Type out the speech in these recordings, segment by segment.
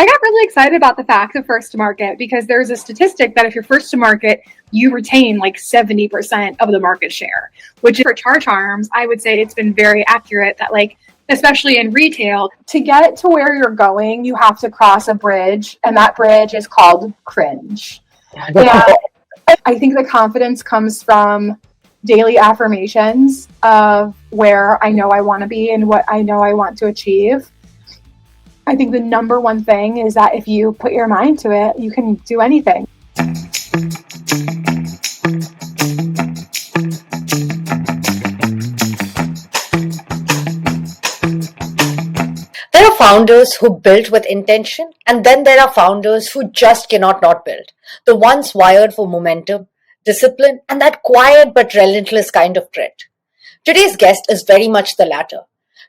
I got really excited about the fact of first to market because there's a statistic that if you're first to market, you retain like 70% of the market share, which for CharCharms, I would say it's been very accurate that like, especially in retail, to get to where you're going, you have to cross a bridge, and that bridge is called cringe. And I think the confidence comes from daily affirmations of where I know I want to be and what I know I want to achieve. I think the number one thing is that if you put your mind to it, you can do anything. There are founders who built with intention, and then there are founders who just cannot not build. The ones wired for momentum, discipline, and that quiet but relentless kind of grit. Today's guest is very much the latter.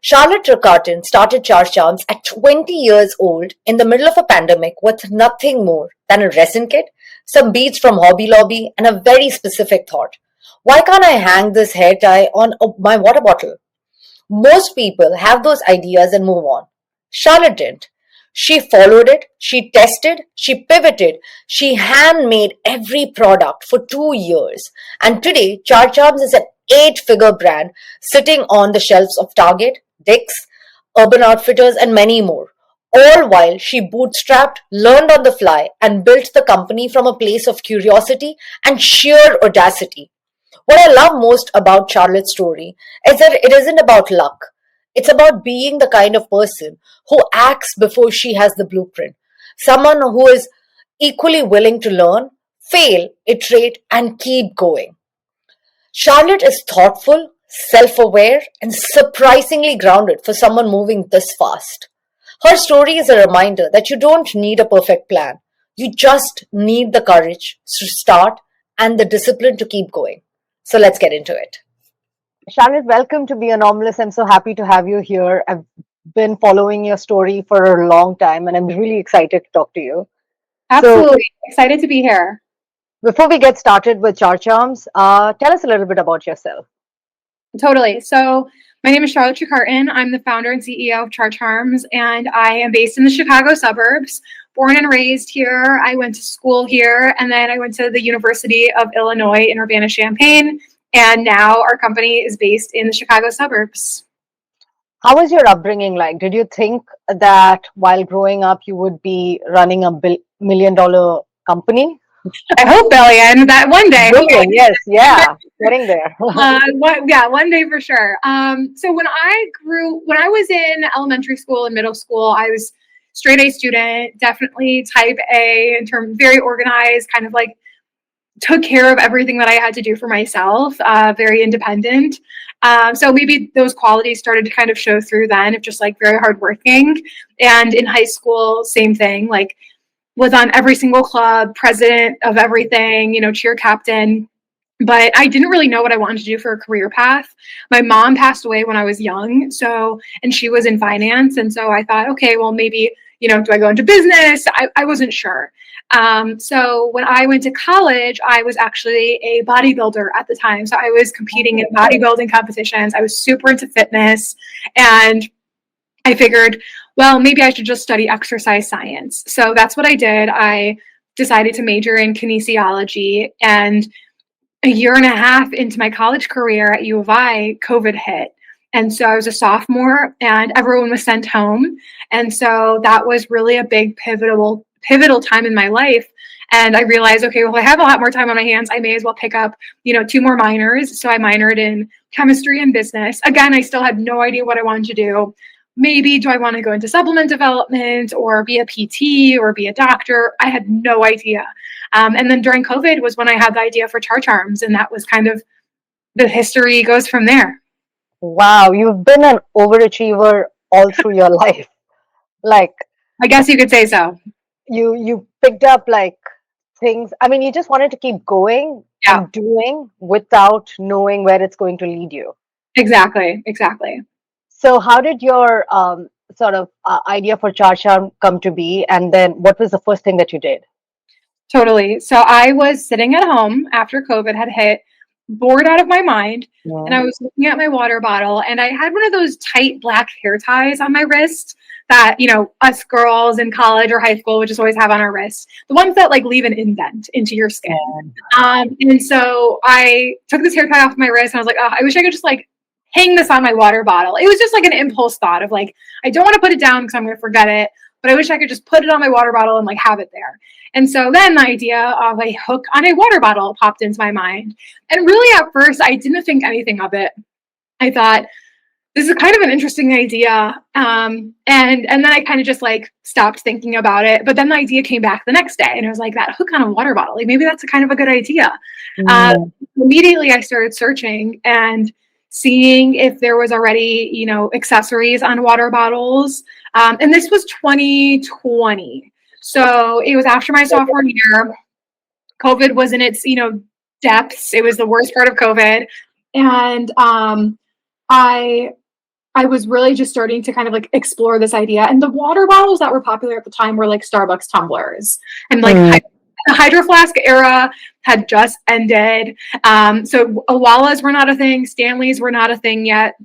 Charlotte Trecartin started CharCharms at 20 years old in the middle of a pandemic with nothing more than a resin kit, some beads from Hobby Lobby, and a very specific thought. Why can't I hang this hair tie on my water bottle? Most people have those ideas and move on. Charlotte didn't. She followed it, she tested, she pivoted, she handmade every product for 2 years. And today, CharCharms is an 8-figure brand sitting on the shelves of Target, Dick's, Urban Outfitters, and many more. All while she bootstrapped, learned on the fly, and built the company from a place of curiosity and sheer audacity. What I love most about Charlotte's story is that it isn't about luck. It's about being the kind of person who acts before she has the blueprint. Someone who is equally willing to learn, fail, iterate, and keep going. Charlotte is thoughtful, self-aware, and surprisingly grounded for someone moving this fast. Her story is a reminder that you don't need a perfect plan. You just need the courage to start and the discipline to keep going. So let's get into it. Charlotte, welcome to Be Anomalous. I'm so happy to have you here. I've been following your story for a long time, and I'm really excited to talk to you. Absolutely. Excited to be here. Before we get started with CharCharms, tell us a little bit about yourself. Totally. So my name is Charlotte Trecartin. I'm the founder and CEO of CharCharms, and I am based in the Chicago suburbs. Born and raised here. I went to school here, and then I went to the University of Illinois in Urbana-Champaign, and now our company is based in the Chicago suburbs. How was your upbringing like? Did you think that while growing up you would be running a $1 million company? I hope billion, that one day. Billion, yes, yeah, getting there. One day for sure. So when I was in elementary school and middle school, I was straight A student, definitely type A in terms, very organized, kind of like took care of everything that I had to do for myself, very independent. So maybe those qualities started to kind of show through then of just like very hardworking. And in high school, same thing, like was on every single club, president of everything, cheer captain. But I didn't really know what I wanted to do for a career path. My mom passed away when I was young, and she was in finance. And so I thought, okay, well, maybe, do I go into business? I wasn't sure. So when I went to college, I was actually a bodybuilder at the time. So I was competing in bodybuilding competitions. I was super into fitness, and I figured, well, maybe I should just study exercise science. So that's what I did. I decided to major in kinesiology, and a year and a half into my college career at U of I, COVID hit. And so I was a sophomore and everyone was sent home. And so that was really a big pivotal time in my life. And I realized, okay, well, I have a lot more time on my hands. I may as well pick up, 2 more minors. So I minored in chemistry and business. Again, I still had no idea what I wanted to do. Maybe do I want to go into supplement development or be a PT or be a doctor? I had no idea. And then during COVID was when I had the idea for CharCharms, and that was kind of the history goes from there. Wow, you've been an overachiever all through your life. Like, I guess you could say so. You picked up like things. I mean, you just wanted to keep going and doing without knowing where it's going to lead you. Exactly. So how did your idea for CharCharm come to be? And then what was the first thing that you did? Totally. So I was sitting at home after COVID had hit, bored out of my mind. And I was looking at my water bottle, and I had one of those tight black hair ties on my wrist that, us girls in college or high school would just always have on our wrists, the ones that like leave an indent into your skin. And so I took this hair tie off my wrist and I was like, oh, I wish I could just like hang this on my water bottle. It was just like an impulse thought of like, I don't want to put it down because I'm going to forget it, but I wish I could just put it on my water bottle and like have it there. And so then the idea of a hook on a water bottle popped into my mind. And really at first, I didn't think anything of it. I thought, this is kind of an interesting idea. And then I kind of just like stopped thinking about it. But then the idea came back the next day and it was like that hook on a water bottle. Like maybe that's a kind of a good idea. Immediately I started searching and seeing if there was already, accessories on water bottles. And this was 2020. So it was after my sophomore year. COVID was in its, depths. It was the worst part of COVID. And I was really just starting to kind of like explore this idea. And the water bottles that were popular at the time were like Starbucks tumblers. And like the Hydro Flask era had just ended. So Owalas were not a thing. Stanleys were not a thing yet.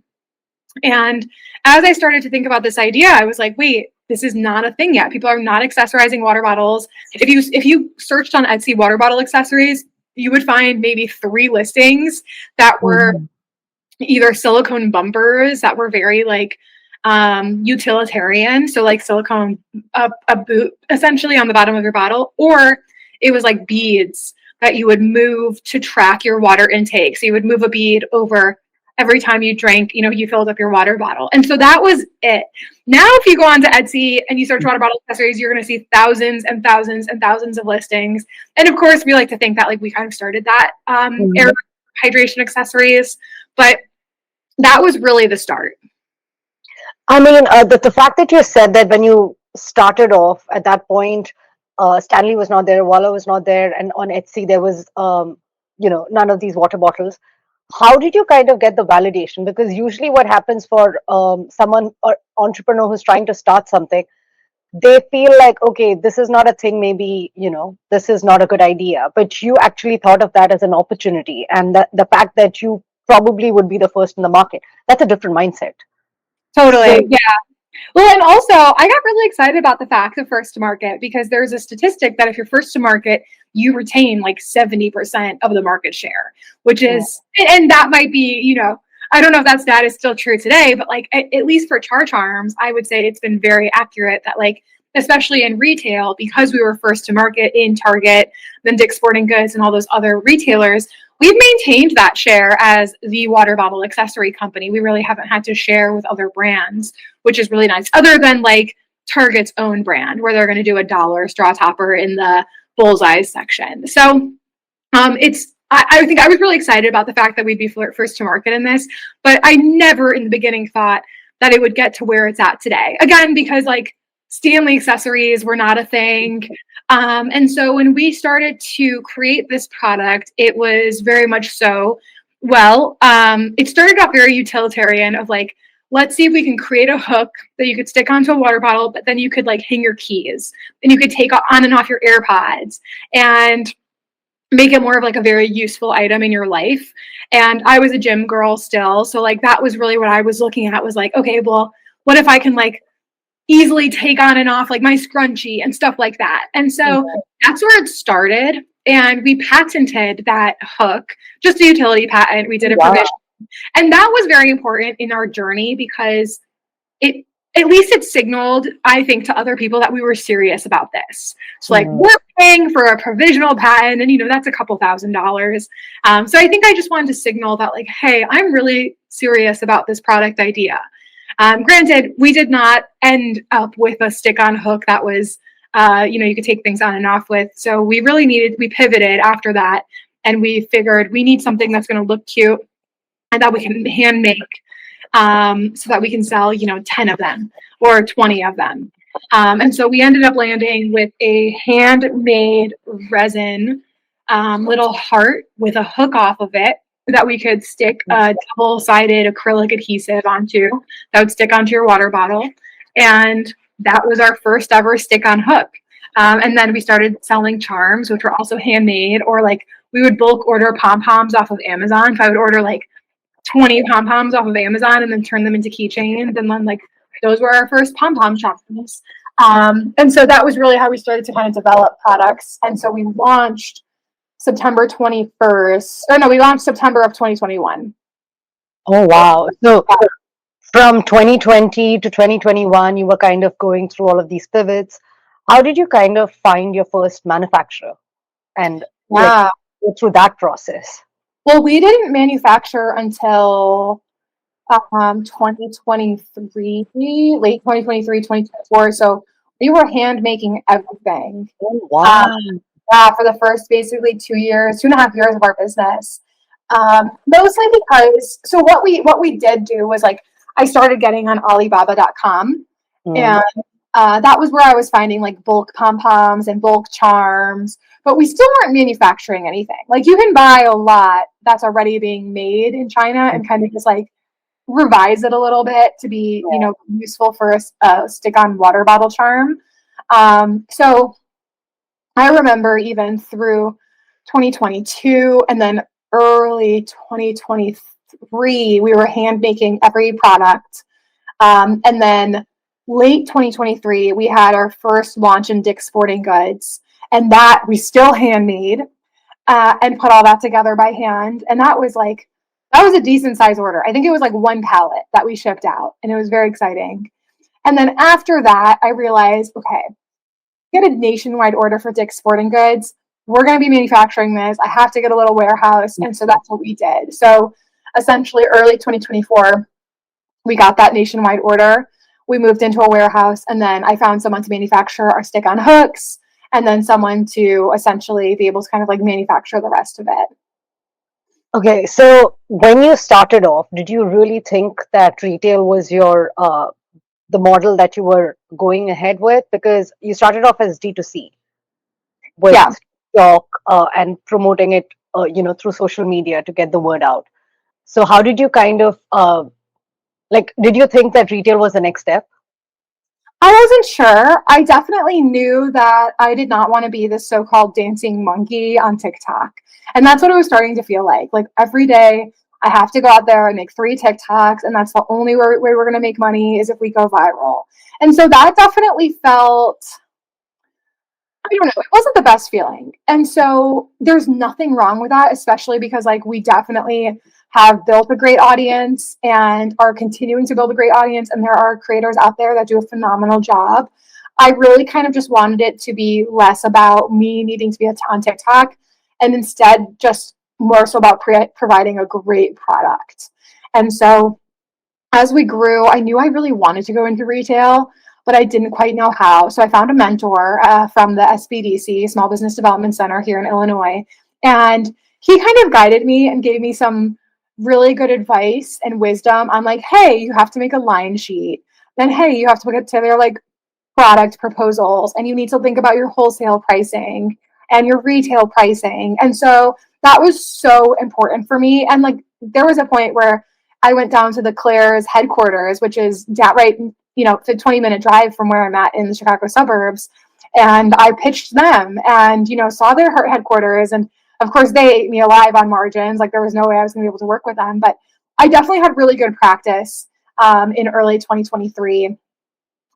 And as I started to think about this idea, I was like, wait, this is not a thing yet. People are not accessorizing water bottles. If you searched on Etsy water bottle accessories, you would find maybe 3 listings that were either silicone bumpers that were very like utilitarian, so like silicone a boot essentially on the bottom of your bottle, or it was like beads that you would move to track your water intake. So you would move a bead over every time you drank, you filled up your water bottle. And so that was it. Now, if you go onto Etsy and you search water bottle accessories, you're going to see thousands and thousands and thousands of listings. And of course, we like to think that like we kind of started that era of hydration accessories, but that was really the start. I mean, the fact that you said that when you started off at that point, Stanley was not there, Walla was not there, and on Etsy there was, none of these water bottles. How did you kind of get the validation? Because usually what happens for someone or entrepreneur who's trying to start something, they feel like, okay, this is not a thing, maybe, this is not a good idea. But you actually thought of that as an opportunity. And the fact that you probably would be the first in the market, that's a different mindset. Totally. So, yeah. Well, and also I got really excited about the fact of first to market, because there's a statistic that if you're first to market, you retain like 70% of the market share, which is, and that might be, I don't know if that stat is still true today, but like at least for CharCharms, I would say it's been very accurate that like, especially in retail, because we were first to market in Target, then Dick's Sporting Goods and all those other retailers, we've maintained that share as the water bottle accessory company. We really haven't had to share with other brands, which is really nice, other than like Target's own brand, where they're going to do $1 straw topper in the bullseye section. So I think I was really excited about the fact that we'd be first to market in this, but I never in the beginning thought that it would get to where it's at today. Again, because like Stanley accessories were not a thing. And so when we started to create this product, it was very much so, it started off very utilitarian of like, let's see if we can create a hook that you could stick onto a water bottle, but then you could like hang your keys and you could take on and off your AirPods and make it more of like a very useful item in your life. And I was a gym girl still. So like, that was really what I was looking at, was like, okay, well, what if I can like easily take on and off like my scrunchie and stuff like that. And so that's where it started. And we patented that hook, just a utility patent. We did a provision. And that was very important in our journey, because at least it signaled, I think, to other people that we were serious about this. So like, we're paying for a provisional patent, and that's a couple $1,000s. So I think I just wanted to signal that like, hey, I'm really serious about this product idea. Granted, we did not end up with a stick-on hook that was, you could take things on and off with. So we pivoted after that, and we figured we need something that's going to look cute and that we can hand make, so that we can sell, 10 of them or 20 of them. And so we ended up landing with a handmade resin little heart with a hook off of it that we could stick a double-sided acrylic adhesive onto, that would stick onto your water bottle. And that was our first ever stick-on hook. And then we started selling charms, which were also handmade, or like we would bulk order pom-poms off of Amazon. If I would order like 20 pom-poms off of Amazon and then turn them into keychains and then like Those were our first pom-pom charms. And so that was really how we started to kind of develop products. And so we launched September 21st, or no, we launched September of 2021. Oh, wow. So from 2020 to 2021, you were kind of going through all of these pivots. How did you kind of find your first manufacturer and like Yeah. go through that process? Well, we didn't manufacture until 2023, late 2023, 2024. So we were hand making everything. Oh, Um, wow. yeah, for the first basically 2 years, 2.5 years of our business. Mostly because so what we did do was like I started getting on Alibaba.com, Mm. and that was where I was finding like bulk pom poms and bulk charms, but we still weren't manufacturing anything. Like you can buy a lot that's already being made in China and kind of just like revise it a little bit to be, useful for a stick-on water bottle charm. So I remember even through 2022 and then early 2023, we were hand making every product. And then late 2023, we had our first launch in Dick's Sporting Goods, and that we still handmade and put all that together by hand. And that was a decent size order. I think it was like one pallet that we shipped out, and it was very exciting. And then after that, I realized, okay, get a nationwide order for Dick's Sporting Goods. We're going to be manufacturing this. I have to get a little warehouse. And so that's what we did. So essentially, early 2024, we got that nationwide order. We moved into a warehouse, and then I found someone to manufacture our stick on hooks, and then someone to essentially be able to kind of like manufacture the rest of it. Okay, so when you started off, did you really think that retail was your the model that you were going ahead with? Because you started off as D2C with Yeah. stock and promoting it, through social media to get the word out. So how did you kind of did you think that retail was the next step? I wasn't sure. I definitely knew that I did not want to be this so-called dancing monkey on TikTok. And that's what it was starting to feel like. Like every day I have to go out there and make 3 TikToks, and that's the only way we're going to make money is if we go viral. And so that definitely felt, I don't know, it wasn't the best feeling. And so there's nothing wrong with that, especially because like we definitely have built a great audience and are continuing to build a great audience. And there are creators out there that do a phenomenal job. I really kind of just wanted it to be less about me needing to be on TikTok and instead just more so about providing a great product. And so as we grew, I knew I really wanted to go into retail, but I didn't quite know how. So I found a mentor from the SBDC, Small Business Development Center here in Illinois. And he kind of guided me and gave me some really good advice and wisdom on like, hey, you have to make a line sheet. Then, hey, you have to put together like product proposals, and you need to think about your wholesale pricing and your retail pricing. And so that was so important for me. And like there was a point where I went down to the Claire's headquarters, which is right, it's a 20-minute drive from where I'm at in the Chicago suburbs. And I pitched them and, saw their headquarters. And of course, they ate me alive on margins. Like there was no way I was going to be able to work with them. But I definitely had really good practice in early 2023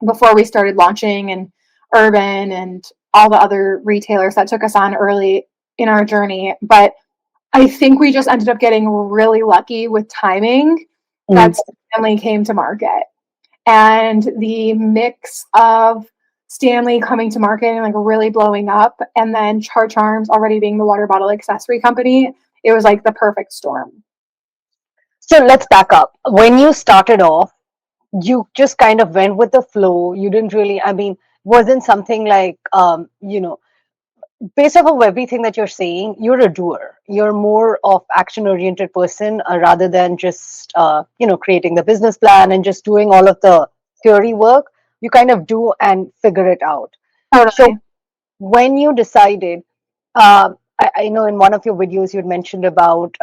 before we started launching and Urban and all the other retailers that took us on early in our journey. But I think we just ended up getting really lucky with timing that Stanley came to market. And the mix of Stanley coming to market and like really blowing up, and then CharCharms already being the water bottle accessory company, it was like the perfect storm. So let's back up. When you started off, you just kind of went with the flow. You didn't really, wasn't something like, based off of everything that you're saying, you're a doer. You're more of action-oriented person rather than just, creating the business plan and just doing all of the theory work. You kind of do and figure it out. Totally. So when you decided, I know in one of your videos you'd mentioned about,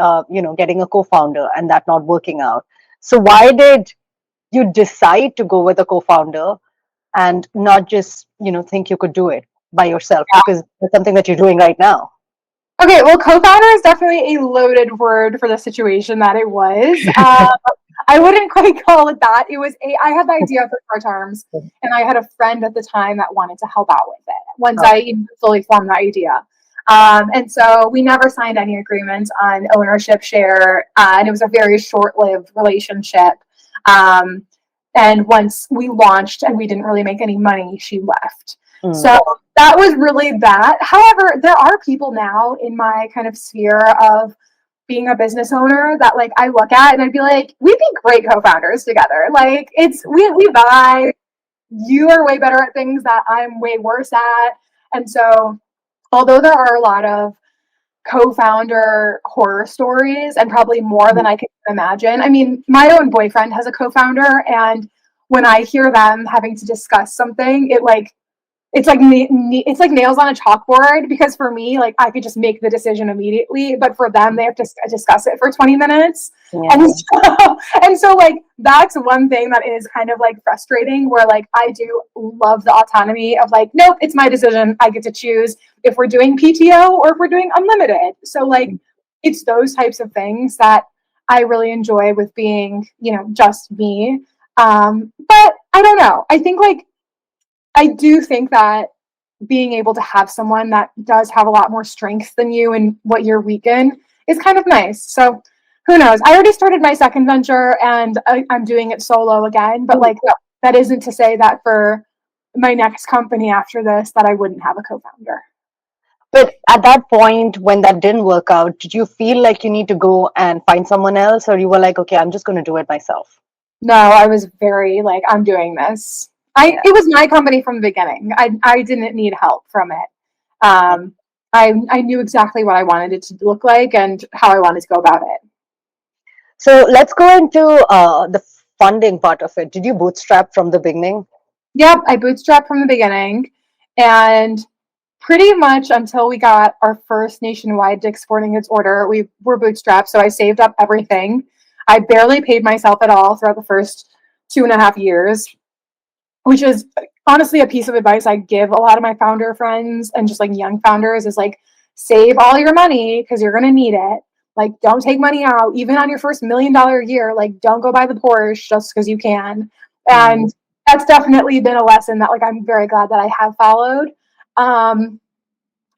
getting a co-founder and that not working out. So why did you decide to go with a co-founder and not just, think you could do it by yourself? Yeah. Because it's something that you're doing right now. Okay, well, co-founder is definitely a loaded word for the situation that it was. I wouldn't quite call it that. I had the idea for CharCharms, and I had a friend at the time that wanted to help out with it once I fully formed the idea. And so we never signed any agreements on ownership share, and it was a very short-lived relationship. And once we launched and we didn't really make any money, she left. So that was really that. However, there are people now in my kind of sphere of being a business owner that like I look at and I'd be like, we'd be great co-founders together. Like we vibe. You are way better at things that I'm way worse at. And so although there are a lot of co-founder horror stories and probably more than I can imagine. I mean, my own boyfriend has a co-founder, and when I hear them having to discuss something, it's like nails on a chalkboard, because for me, like I could just make the decision immediately, but for them, they have to discuss it for 20 minutes. Yeah. And so like that's one thing that is kind of like frustrating, where like I do love the autonomy of like, nope, it's my decision. I get to choose if we're doing PTO or if we're doing unlimited. So like it's those types of things that I really enjoy with being, just me. But I don't know. I do think that being able to have someone that does have a lot more strength than you and what you're weak in is kind of nice. So who knows? I already started my second venture and I'm doing it solo again. But like that isn't to say that for my next company after this that I wouldn't have a co-founder. But at that point, when that didn't work out, did you feel like you need to go and find someone else, or you were like, okay, I'm just going to do it myself? No, I was very like, I'm doing this. It was my company from the beginning. I didn't need help from it. I knew exactly what I wanted it to look like and how I wanted to go about it. So let's go into the funding part of it. Did you bootstrap from the beginning? Yep, I bootstrapped from the beginning, and pretty much until we got our first nationwide Dick's Sporting Goods order, we were bootstrapped. So I saved up everything. I barely paid myself at all throughout the first 2.5 years, which is honestly a piece of advice I give a lot of my founder friends and just like young founders is like, save all your money because you're going to need it. Like, don't take money out, even on your first $1 million year. Like, don't go buy the Porsche just because you can. And that's definitely been a lesson that like I'm very glad that I have followed.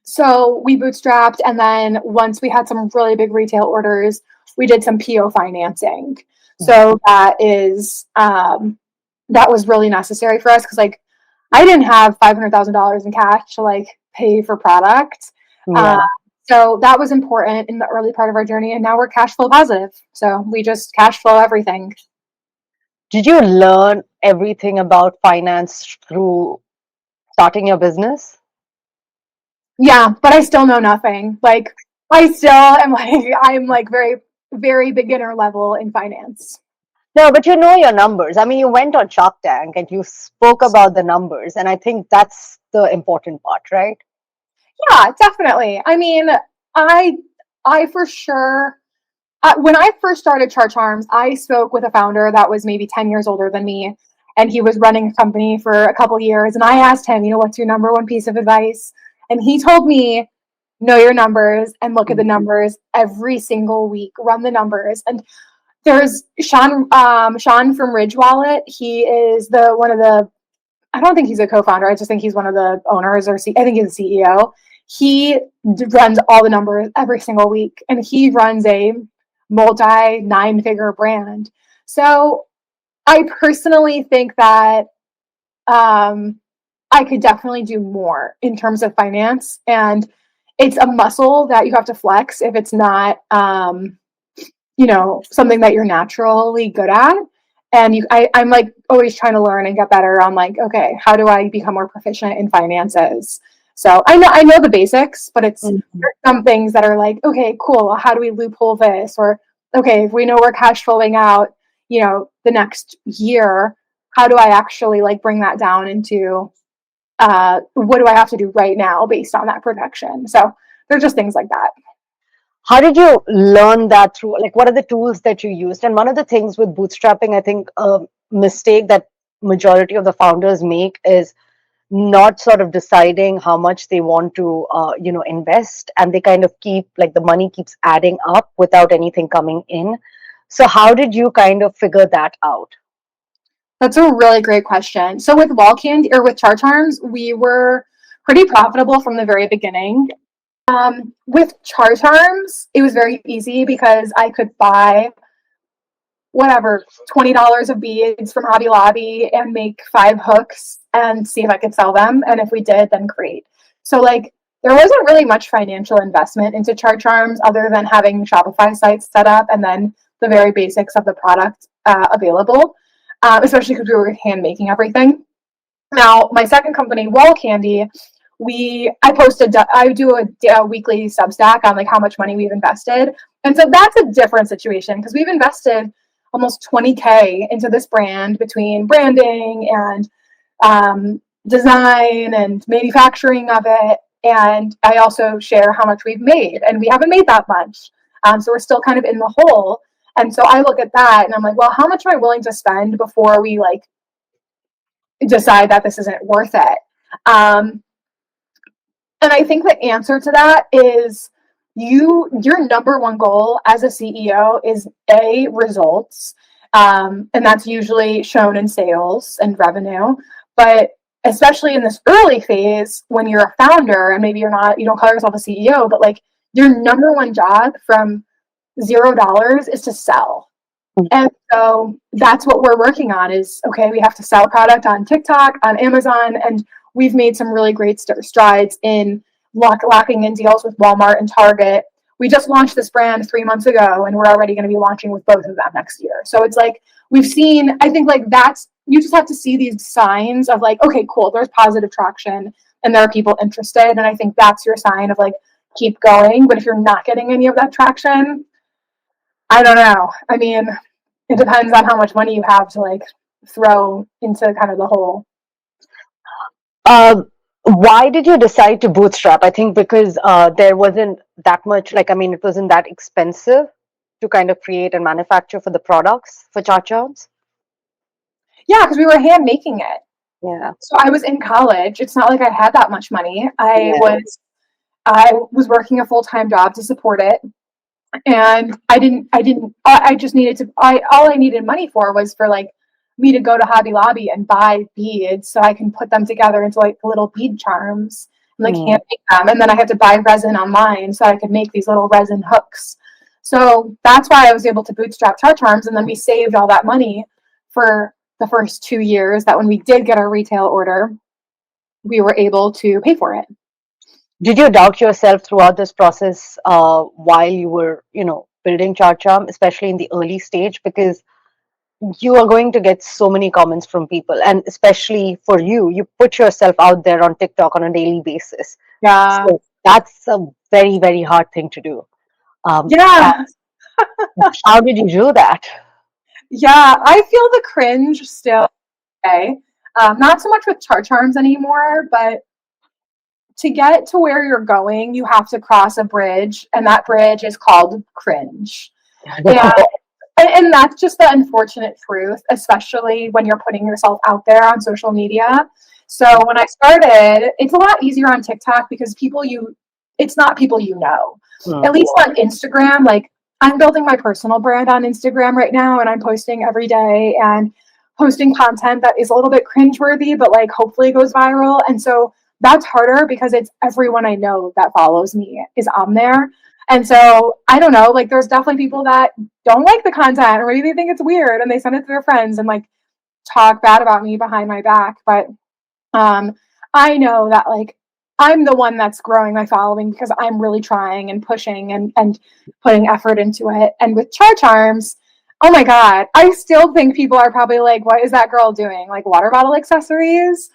So we bootstrapped, and then once we had some really big retail orders, we did some PO financing. So that was really necessary for us because like I didn't have $500,000 in cash to like pay for product. So that was important in the early part of our journey, and now we're cash flow positive. So we just cash flow everything. Did you learn everything about finance through starting your business? Yeah, but I still know nothing. Like I still am like, I'm like very, very beginner level in finance. No, but you know your numbers. I mean, you went on Shark Tank and you spoke about the numbers, and I think that's the important part, right? Yeah, definitely. I mean, I for sure, when I first started CharCharms, I spoke with a founder that was maybe 10 years older than me, and he was running a company for a couple years. And I asked him, what's your number one piece of advice? And he told me, know your numbers and look at the numbers every single week, run the numbers. And there's Sean from Ridge Wallet. He is I don't think he's a co-founder. I just think he's one of the owners, I think he's the CEO. He runs all the numbers every single week, and he runs a multi-9-figure brand. So I personally think that I could definitely do more in terms of finance, and it's a muscle that you have to flex if it's not, something that you're naturally good at. And I'm like always trying to learn and get better on like, okay, how do I become more proficient in finances? So I know the basics, but it's some things that are like, okay, cool. How do we loophole this? Or okay, if we know we're cash flowing out, the next year, how do I actually like bring that down into what do I have to do right now based on that projection? So they're just things like that. How did you learn that through, like, what are the tools that you used? And one of the things with bootstrapping, I think a mistake that majority of the founders make is not sort of deciding how much they want to, invest. And they kind of keep, like, the money keeps adding up without anything coming in. So how did you kind of figure that out? That's a really great question. So with Wall Candy or with CharCharms, we were pretty profitable from the very beginning. With CharCharms, it was very easy because I could buy whatever $20 of beads from Hobby Lobby and make 5 hooks and see if I could sell them. And if we did, then great. So like there wasn't really much financial investment into CharCharms other than having Shopify sites set up and then the very basics of the product available, especially because we were hand making everything. Now, my second company, Wall Candy, I do a weekly Substack on like how much money we've invested, and so that's a different situation because we've invested almost 20K into this brand between branding and design and manufacturing of it. And I also share how much we've made, and we haven't made that much, so we're still kind of in the hole. And so I look at that and I'm like, well, how much am I willing to spend before we like decide that this isn't worth it? Um, and I think the answer to that is your number one goal as a CEO is results. And that's usually shown in sales and revenue. But especially in this early phase, when you're a founder and maybe you don't call yourself a CEO, but like your number one job from $0 is to sell. And so that's what we're working on is, okay, we have to sell product on TikTok, on Amazon, and we've made some really great strides in locking in deals with Walmart and Target. We just launched this brand 3 months ago, and we're already going to be launching with both of them next year. So it's like I think like you just have to see these signs of like, okay, cool, there's positive traction and there are people interested. And I think that's your sign of like, keep going. But if you're not getting any of that traction, I don't know. I mean, it depends on how much money you have to like throw into kind of the hole. Why did you decide to bootstrap? I think because there wasn't that much, like, I mean, it wasn't that expensive to kind of create and manufacture for the products for CharCharms. Yeah, because we were hand making it. Yeah. So I was in college. It's not like I had that much money. Yeah. I was working a full-time job to support it. And I just needed to, all I needed money for was for like me to go to Hobby Lobby and buy beads so I can put them together into like little bead charms and like hand make them. And then I had to buy resin online so I could make these little resin hooks. So that's why I was able to bootstrap CharCharms. And then we saved all that money for the first 2 years that when we did get our retail order, we were able to pay for it. Did you doubt yourself throughout this process while you were, building CharCharm, especially in the early stage? Because you are going to get so many comments from people, and especially for you put yourself out there on TikTok on a daily basis. Yeah. So that's a very, very hard thing to do. Yeah. How did you do that? Yeah, I feel the cringe still. Okay. Not so much with CharCharms anymore, but to get to where you're going, you have to cross a bridge, and that bridge is called cringe. And that's just the unfortunate truth, especially when you're putting yourself out there on social media. So when I started, it's a lot easier on TikTok because it's not people you know. At least on Instagram, like I'm building my personal brand on Instagram right now, and I'm posting every day and posting content that is a little bit cringeworthy, but like hopefully goes viral. And so that's harder because it's everyone I know that follows me is on there. And so I don't know, like there's definitely people that don't like the content or maybe they think it's weird and they send it to their friends and like talk bad about me behind my back. But I know that like I'm the one that's growing my following because I'm really trying and pushing and putting effort into it. And with CharCharms, oh my God, I still think people are probably like, what is that girl doing? Like water bottle accessories.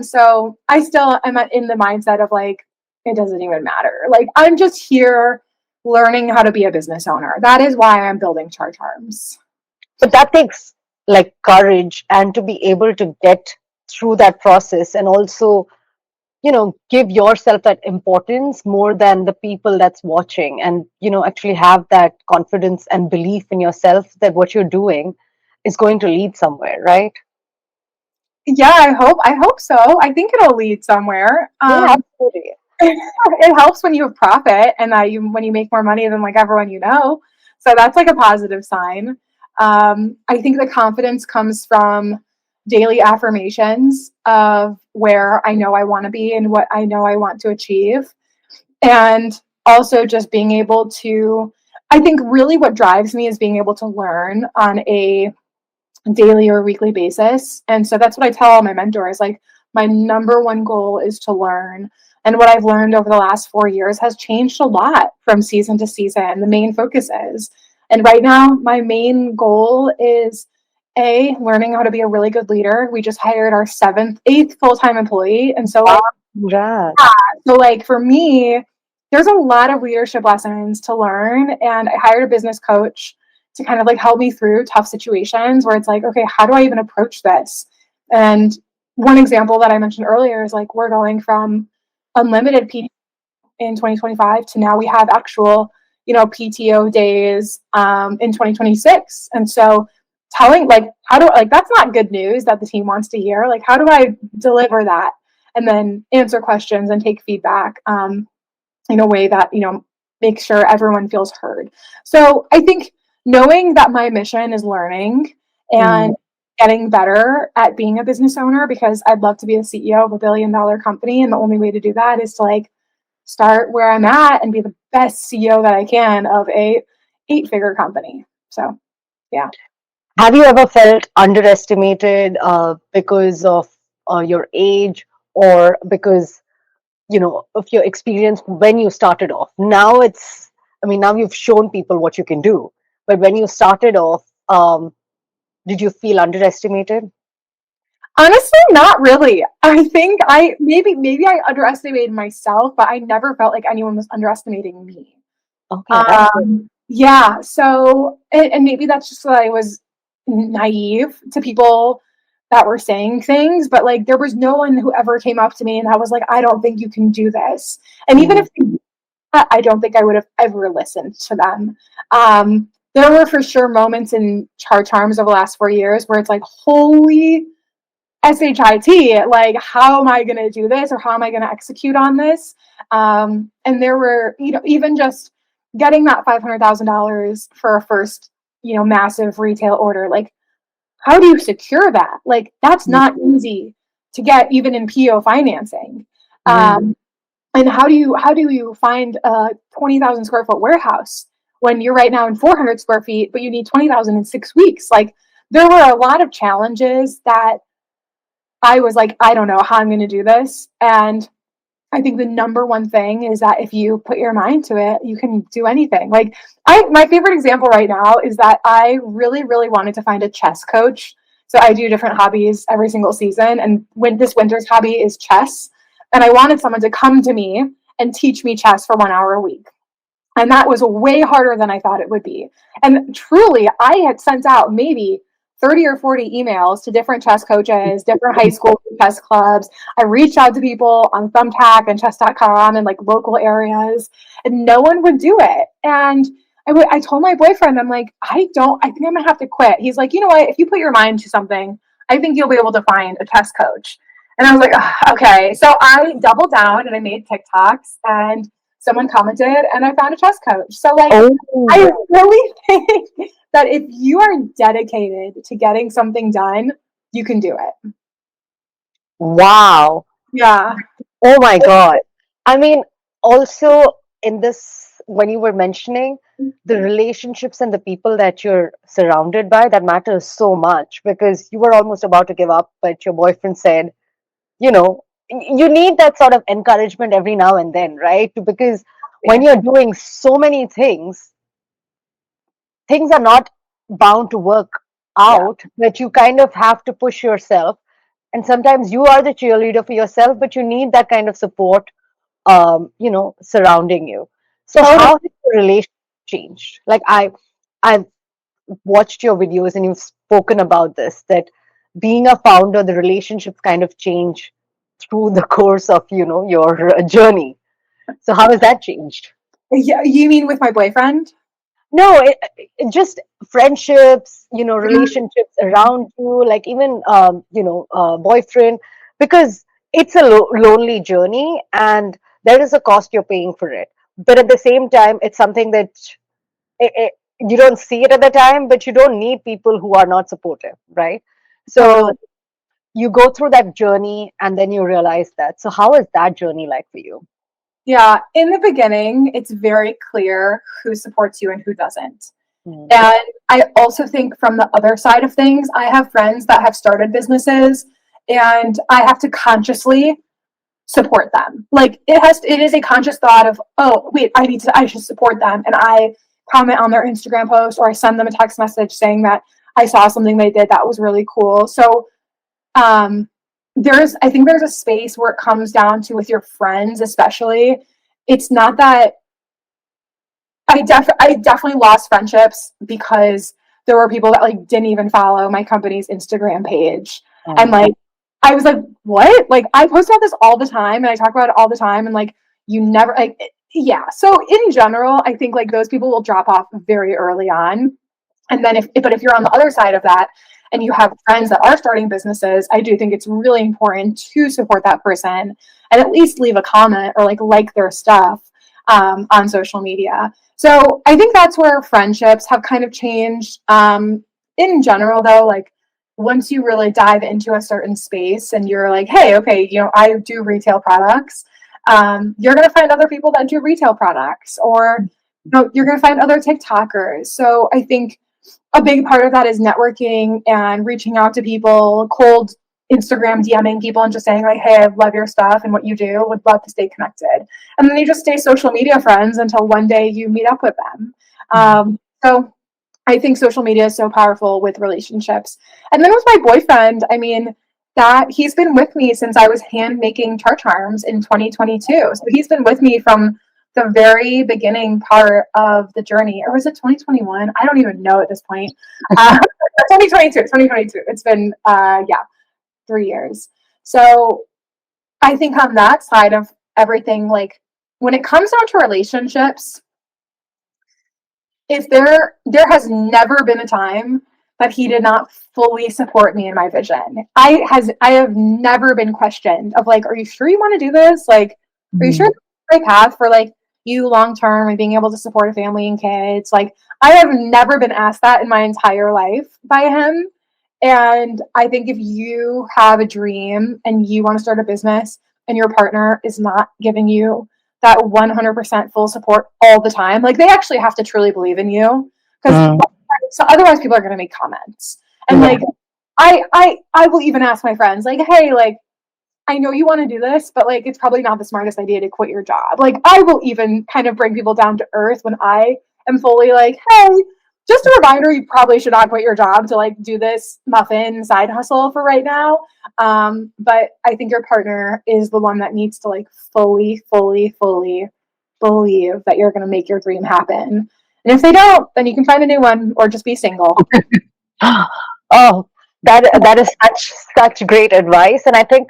So I still am in the mindset of like, it doesn't even matter. Like I'm just here learning how to be a business owner. That is why I'm building CharCharms. But that takes like courage, and to be able to get through that process and also, give yourself that importance more than the people that's watching, and, actually have that confidence and belief in yourself that what you're doing is going to lead somewhere, right? Yeah, I hope so. I think it'll lead somewhere. Yeah, absolutely. It helps when you have profit and that when you make more money than like everyone you know. So that's like a positive sign. I think the confidence comes from daily affirmations of where I know I want to be and what I know I want to achieve. And also just being able to, I think really what drives me is being able to learn on a daily or weekly basis. And so that's what I tell all my mentors. Like, my number one goal is to learn. And what I've learned over the last 4 years has changed a lot from season to season. The main focus is. And right now, my main goal is learning how to be a really good leader. We just hired our eighth full-time employee. And so, like, Congrats. so like for me, there's a lot of leadership lessons to learn. And I hired a business coach to kind of like help me through tough situations where it's like, okay, how do I even approach this? And one example that I mentioned earlier is like, we're going from unlimited PTO in 2025 to now we have actual, PTO days in 2026. And so telling like, that's not good news that the team wants to hear. Like, how do I deliver that? And then answer questions and take feedback in a way that, makes sure everyone feels heard. So I think knowing that my mission is learning and getting better at being a business owner, because I'd love to be the CEO of a $1 billion company. And the only way to do that is to like start where I'm at and be the best CEO that I can of a 8-figure company. So, yeah. Have you ever felt underestimated because of your age or because, of your experience when you started off? Now now you've shown people what you can do. But when you started off, did you feel underestimated? Honestly, not really. I think maybe I underestimated myself, but I never felt like anyone was underestimating me. Okay, that's good. Yeah. So, and maybe that's just that I was naive to people that were saying things, but like there was no one who ever came up to me and I was like, I don't think you can do this. And even Mhm. if I don't think I would have ever listened to them. There were for sure moments in CharCharms over the last 4 years where it's like, holy SHIT, like, how am I going to do this or how am I going to execute on this? And there were, even just getting that $500,000 for a first, massive retail order, like, how do you secure that? Like, that's not easy to get even in PO financing. Mhm. And how do you find a 20,000 square foot warehouse when you're right now in 400 square feet, but you need 20,000 in 6 weeks? Like, there were a lot of challenges that I was like, I don't know how I'm going to do this. And I think the number one thing is that if you put your mind to it, you can do anything. Like, my favorite example right now is that I really, really wanted to find a chess coach. So I do different hobbies every single season. And when this winter's hobby is chess, and I wanted someone to come to me and teach me chess for 1 hour a week. And that was way harder than I thought it would be. And truly, I had sent out maybe 30 or 40 emails to different chess coaches, different high school chess clubs. I reached out to people on Thumbtack and chess.com and like local areas, and no one would do it. And I told my boyfriend, I'm like, I think I'm gonna have to quit. He's like, you know what? If you put your mind to something, I think you'll be able to find a chess coach. And I was like, okay. So I doubled down and I made TikToks and someone commented and I found a chess coach. So like, I Oh, really think that if you are dedicated to getting something done, you can do it. wow. Yeah. Oh my God. I mean, also in this, when you were mentioning the relationships and the people that you're surrounded by, that matters so much because you were almost about to give up, but your boyfriend said, you need that sort of encouragement every now and then, right? Because when Yeah. you're doing so many things are not bound to work Yeah. out, but you kind of have to push yourself. And sometimes you are the cheerleader for yourself, but you need that kind of support, surrounding you. So Totally. how has the relationship changed? Like I've watched your videos and you've spoken about this, that being a founder, the relationships kind of change through the course of, your journey. So how has that changed? Yeah. You mean with my boyfriend? No, it just friendships, Mhm. relationships around you, like even, boyfriend, because it's a lonely journey and there is a cost you're paying for it. But at the same time, it's something that, you don't see it at the time, but you don't need people who are not supportive, right? So Totally. you go through that journey and then you realize that. So how is that journey like for you? Yeah, in the beginning, it's very clear who supports you and who doesn't. Mm. And I also think from the other side of things, I have friends that have started businesses and I have to consciously support them. Like it is a conscious thought of, oh, wait, I should support them. And I comment on their Instagram post or I send them a text message saying that I saw something they did that was really cool. So um I think there's a space where it comes down to with your friends, especially. It's not that I definitely lost friendships because there were people that like didn't even follow my company's Instagram page. And Mm. like I was like, what? Like I post about this all the time and I talk about it all the time and like you never like yeah. So in general, I think like those people will drop off very early on. And then if you're on the other side of that and you have friends that are starting businesses, I do think it's really important to support that person and at least leave a comment or like their stuff on social media. So I think that's where friendships have kind of changed. In general, though, like once you really dive into a certain space and you're like, hey, okay, I do retail products. You're going to find other people that do retail products, or you're going to find other TikTokers. So I think a big part of that is networking and reaching out to people, cold Instagram DMing people and just saying like, hey, I love your stuff and what you do, would love to stay connected. And then you just stay social media friends until one day you meet up with them. So I think social media is so powerful with relationships. And then with my boyfriend, I mean, that he's been with me since I was hand making CharCharms in 2022. So he's been with me from the very beginning part of the journey. Or was it 2021? I don't even know at this point. 2022. It's been, yeah, 3 years. So I think on that side of everything, like when it comes down to relationships, if there has never been a time that he did not fully support me in my vision. I have never been questioned of like, are you sure you want to do this? Like, are you sure Mm. it's the right path for like you long term and being able to support a family and kids? Like, I have never been asked that in my entire life by him. And I think if you have a dream and you want to start a business and your partner is not giving you that 100% full support all the time, like they actually have to truly believe in you, because Mm. so otherwise people are going to make comments. And Yeah. like I will even ask my friends like, hey, like I know you want to do this, but like it's probably not the smartest idea to quit your job. Like I will even kind of bring people down to earth when I am fully like, hey, just a reminder, you probably should not quit your job to like do this muffin side hustle for right now. But I think your partner is the one that needs to like fully believe that you're going to make your dream happen. And if they don't, then you can find a new one or just be single. Oh, that is such great advice. And I think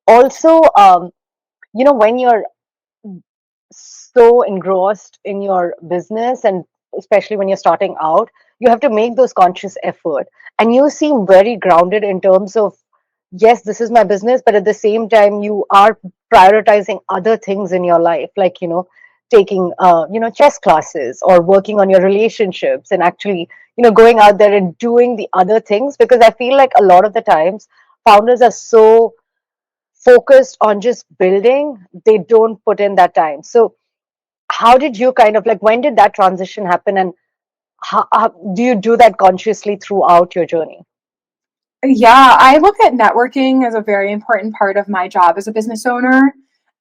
also, when you're so engrossed in your business, and especially when you're starting out, you have to make those conscious effort. And you seem very grounded in terms of, yes, this is my business, but at the same time, you are prioritizing other things in your life, like, taking, chess classes or working on your relationships and actually, going out there and doing the other things. Because I feel like a lot of the times founders are so focused on just building, they don't put in that time. So how did you kind of like, when did that transition happen, and how do you do that consciously throughout your journey? Yeah, I look at networking as a very important part of my job as a business owner.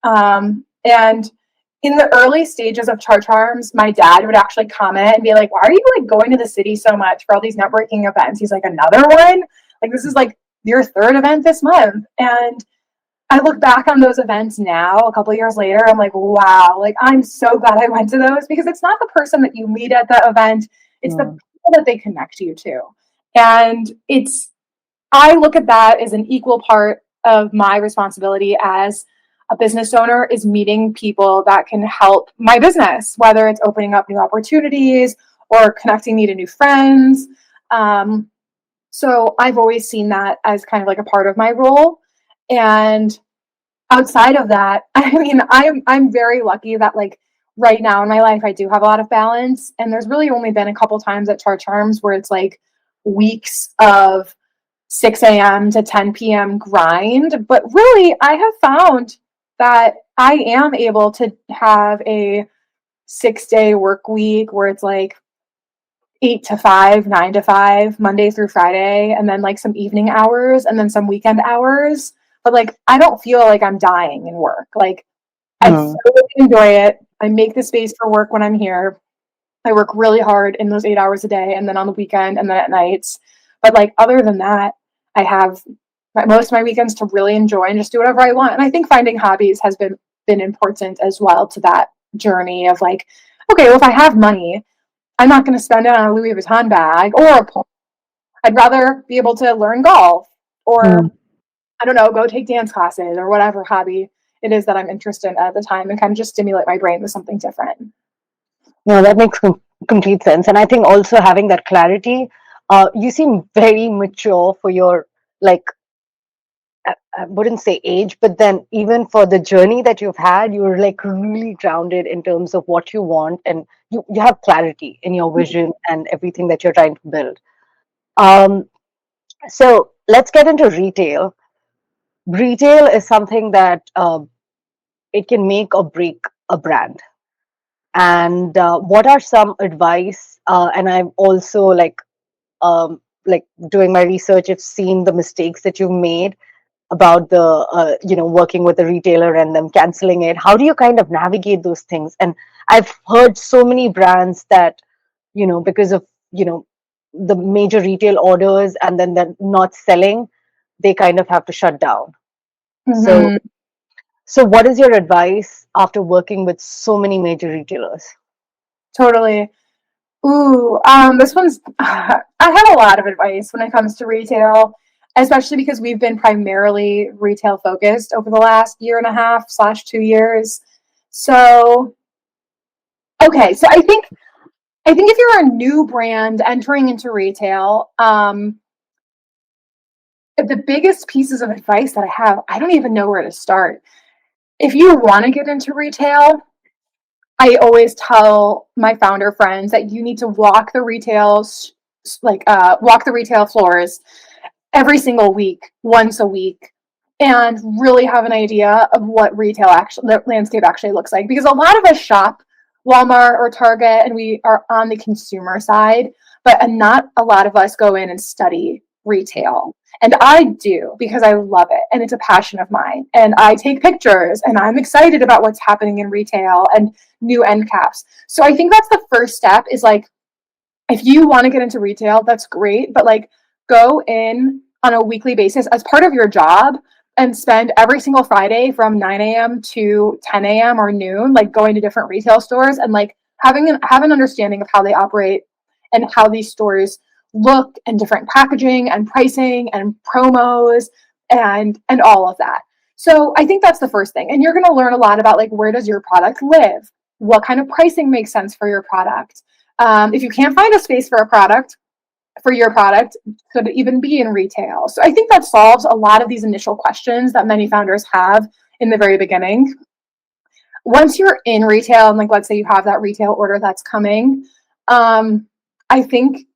And in the early stages of CharCharms, my dad would actually comment and be like, why are you like going to the city so much for all these networking events? He's like, another one? Like, this is like your third event this month. And I look back on those events now, a couple of years later, I'm like, wow, like I'm so glad I went to those, because it's not the person that you meet at the event, it's the Mm. people that they connect you to. And I look at that as an equal part of my responsibility as a business owner, is meeting people that can help my business, whether it's opening up new opportunities or connecting me to new friends. Um, so I've always seen that as kind of like a part of my role. And outside of that, I mean, I'm very lucky that like right now in my life, I do have a lot of balance. And there's really only been a couple times at CharCharms where it's like weeks of 6 a.m. to 10 p.m. grind. But really, I have found that I am able to have a 6-day work week where it's like 8 to 5, 9 to 5, Monday through Friday, and then like some evening hours and then some weekend hours. But like, I don't feel like I'm dying in work. Like, I Mm. thoroughly enjoy it. I make the space for work when I'm here. I work really hard in those 8 hours a day and then on the weekend and then at nights. But like, other than that, I have most of my weekends to really enjoy and just do whatever I want. And I think finding hobbies has been important as well to that journey of like, okay, well, if I have money, I'm not going to spend it on a Louis Vuitton bag or a pool. I'd rather be able to learn golf or, Mm. I don't know, go take dance classes or whatever hobby it is that I'm interested in at the time and kind of just stimulate my brain with something different. No, that makes complete sense. And I think also having that clarity, you seem very mature for your, like, I wouldn't say age, but then even for the journey that you've had, you're like really grounded in terms of what you want, and you have clarity in your vision and everything that you're trying to build. Um, so let's get into retail. Retail is something that it can make or break a brand. And what are some advice? And I'm also like doing my research. I've seen the mistakes that you've made about the working with a retailer and them canceling it. How do you kind of navigate those things? And I've heard so many brands that because of the major retail orders and then they're not selling, they kind of have to shut down. So Mm-hmm. so what is your advice after working with so many major retailers? Totally. Ooh, this one's, I have a lot of advice when it comes to retail, especially because we've been primarily retail focused over the last year and a half slash 2 years. So, okay. So I think if you're a new brand entering into retail, the biggest pieces of advice that I have, I don't even know where to start. If you want to get into retail, I always tell my founder friends that you need to walk the retail floors every single week, once a week, and really have an idea of what the landscape actually looks like. Because a lot of us shop Walmart or Target and we are on the consumer side, but not a lot of us go in and study retail. And I do because I love it and it's a passion of mine. And I take pictures and I'm excited about what's happening in retail and new end caps. So I think that's the first step is like, if you want to get into retail, that's great, but like go in on a weekly basis as part of your job and spend every single Friday from 9 a.m. to 10 a.m. or noon, like going to different retail stores and like have an understanding of how they operate and how these stores look and different packaging and pricing and promos and all of that. So I think that's the first thing. And you're going to learn a lot about like where does your product live? What kind of pricing makes sense for your product? If you can't find a space for your product, could it even be in retail? So I think that solves a lot of these initial questions that many founders have in the very beginning. Once you're in retail, and like let's say you have that retail order that's coming, I think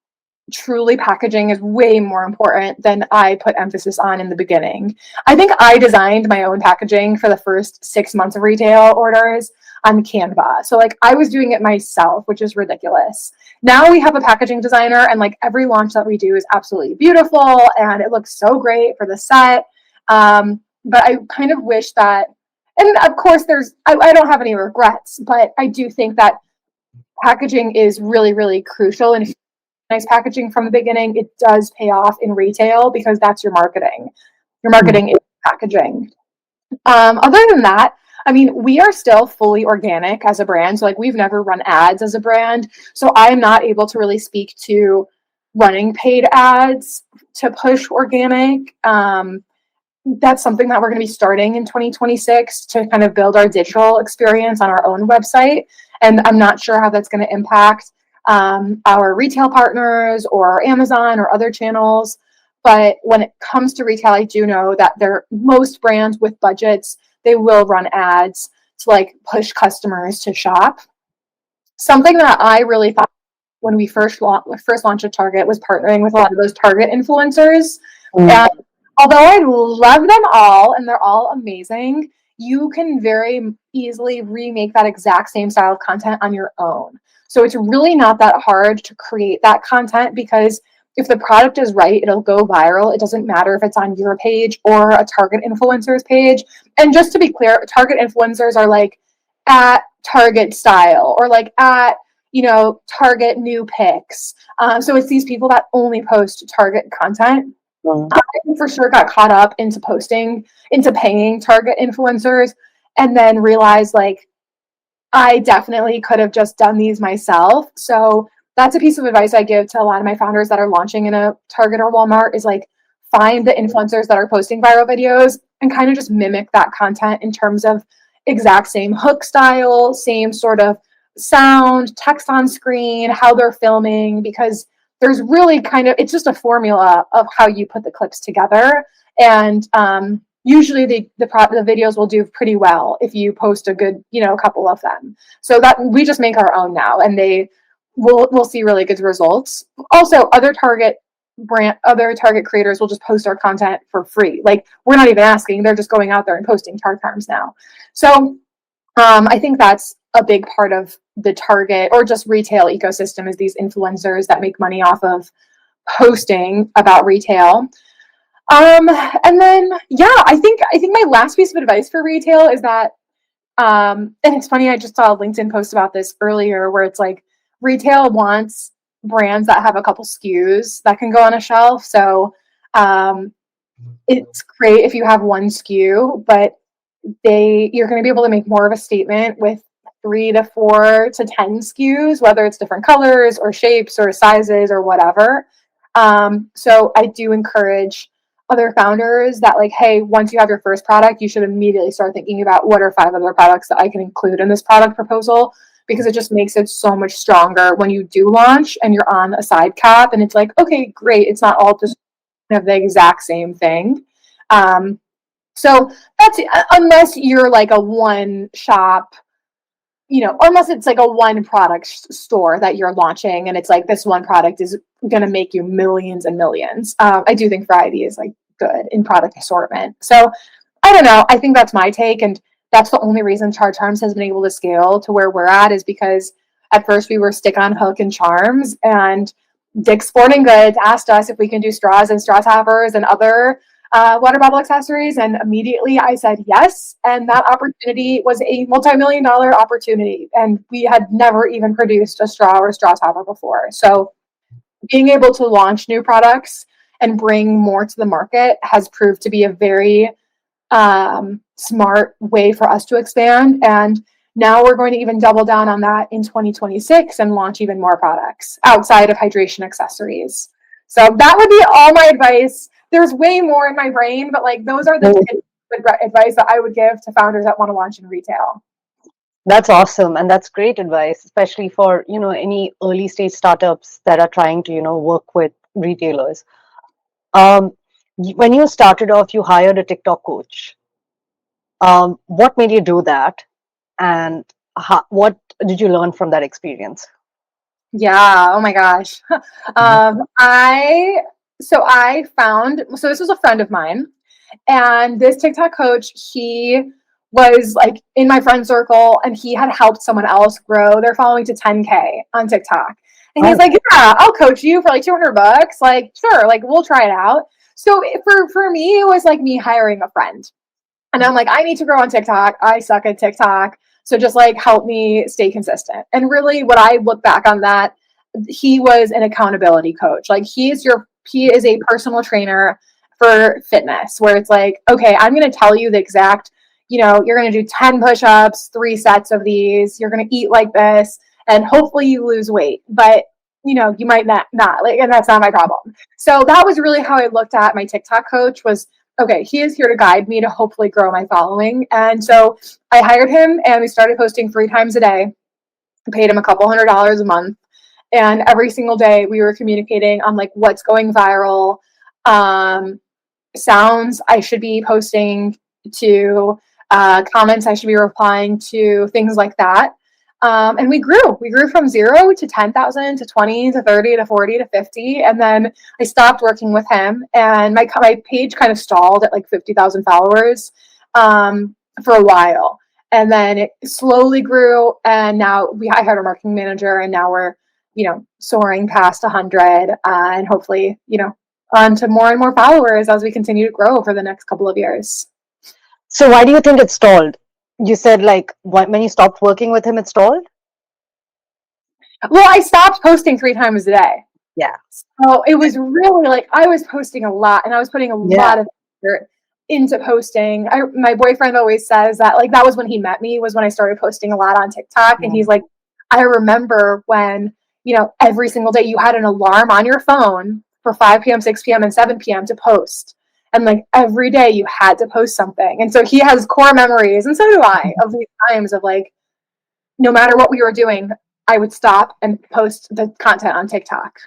truly packaging is way more important than I put emphasis on in the beginning. I think I designed my own packaging for the first 6 months of retail orders on Canva. So like I was doing it myself, which is ridiculous. Now we have a packaging designer and like every launch that we do is absolutely beautiful and it looks so great for the set. But I kind of wish that, and of course I don't have any regrets, but I do think that packaging is really, really crucial. And if nice packaging from the beginning, it does pay off in retail because that's your marketing. Your marketing is packaging. Other than that, I mean, we are still fully organic as a brand. So like we've never run ads as a brand. So I'm not able to really speak to running paid ads to push organic. That's something that we're going to be starting in 2026 to kind of build our digital experience on our own website. And I'm not sure how that's going to impact our retail partners or Amazon or other channels. But when it comes to retail, I do know that most brands with budgets, they will run ads to like push customers to shop. something that I really thought when we first launched a Target was partnering with a lot of those Target influencers. And although I love them all and they're all amazing, you can very easily remake that exact same style of content on your own. So it's really not that hard to create that content, because if the product is right, it'll go viral. It doesn't matter if it's on your page or a Target influencer's page. And just to be clear, Target influencers are like at Target style, or like at, Target new pics. So it's these people that only post Target content. I for sure got caught up into paying Target influencers, and then realized like I definitely could have just done these myself. So that's a piece of advice I give to a lot of my founders that are launching in a Target or Walmart, is like, find the influencers that are posting viral videos and kind of just mimic that content in terms of exact same hook style, same sort of sound, text on screen, how they're filming, because there's really it's just a formula of how you put the clips together. And usually the videos will do pretty well if you post a good, couple of them. So that we just make our own now, and we'll see really good results. Also, other Target creators will just post our content for free. Like, we're not even asking, they're just going out there and posting CharCharms now. So I think that's a big part of the Target or just retail ecosystem, is these influencers that make money off of posting about retail. And then, I think my last piece of advice for retail is that, and it's funny, I just saw a LinkedIn post about this earlier, where it's like, retail wants brands that have a couple SKUs that can go on a shelf. So it's great if you have one SKU, but you're going to be able to make more of a statement with 3 to 4 to 10 SKUs, whether it's different colors or shapes or sizes or whatever. So I do encourage other founders that, like, hey, once you have your first product, you should immediately start thinking about what are 5 other products that I can include in this product proposal, because it just makes it so much stronger when you do launch and you're on a side cap and it's like, okay, great, it's not all just kind of the exact same thing. So that's, unless you're like a one shop, unless it's like a one product store that you're launching and it's like, this one product is going to make you millions and millions. I do think variety is like good in product assortment. So I don't know. I think that's my take. And that's the only reason CharCharms has been able to scale to where we're at, is because at first we were stick on hook and charms, and Dick's Sporting Goods asked us if we can do straws and straw toppers and other water bottle accessories, and immediately I said yes. And that opportunity was a multi-million-dollar opportunity, and we had never even produced a straw or straw topper before. So being able to launch new products and bring more to the market has proved to be a very smart way for us to expand. And now we're going to even double down on that in 2026 and launch even more products outside of hydration accessories. So that would be all my advice. There's way more in my brain, but like, those are the advice that I would give to founders that want to launch in retail. That's awesome. And that's great advice, especially for, any early stage startups that are trying to, work with retailers. When you started off, you hired a TikTok coach. What made you do that? And what did you learn from that experience? Yeah. Oh my gosh. So this was a friend of mine, and this TikTok coach, he was like in my friend circle, and he had helped someone else grow their following to 10K on TikTok. And he's like, yeah, I'll coach you for like $200. Like, sure, like, we'll try it out. So for me, it was like me hiring a friend. And I'm like, I need to grow on TikTok. I suck at TikTok. So just like, help me stay consistent. And really, what I look back on that, he was an accountability coach. Like, he is a personal trainer for fitness, where it's like, okay, I'm going to tell you the exact, you're going to do 10 push-ups, 3 sets of these, you're going to eat like this, and hopefully you lose weight. But you might not like, and that's not my problem. So that was really how I looked at my TikTok coach, was, okay, he is here to guide me to hopefully grow my following. And so I hired him, and we started posting 3 times a day. I paid him a couple $100 a month. And every single day we were communicating on like what's going viral, sounds I should be posting to, comments I should be replying to, things like that. And we grew from 0 to 10,000 to 20 to 30 to 40 to 50. And then I stopped working with him, and my page kind of stalled at like 50,000 followers for a while. And then it slowly grew. And now I hired a marketing manager, and now we're, soaring past 100 and hopefully, on to more and more followers as we continue to grow over the next couple of years. So why do you think it stalled? You said like when you stopped working with him, it stalled? Well, I stopped posting 3 times a day. Yeah. So it was really like I was posting a lot, and I was putting a lot of effort into posting. My boyfriend always says that like that was when he met me, was when I started posting a lot on TikTok. And he's like, I remember when, every single day you had an alarm on your phone for 5 p.m., 6 p.m., and 7 p.m. to post. And like every day you had to post something. And so he has core memories, and so do I, of these times of like, no matter what we were doing, I would stop and post the content on TikTok.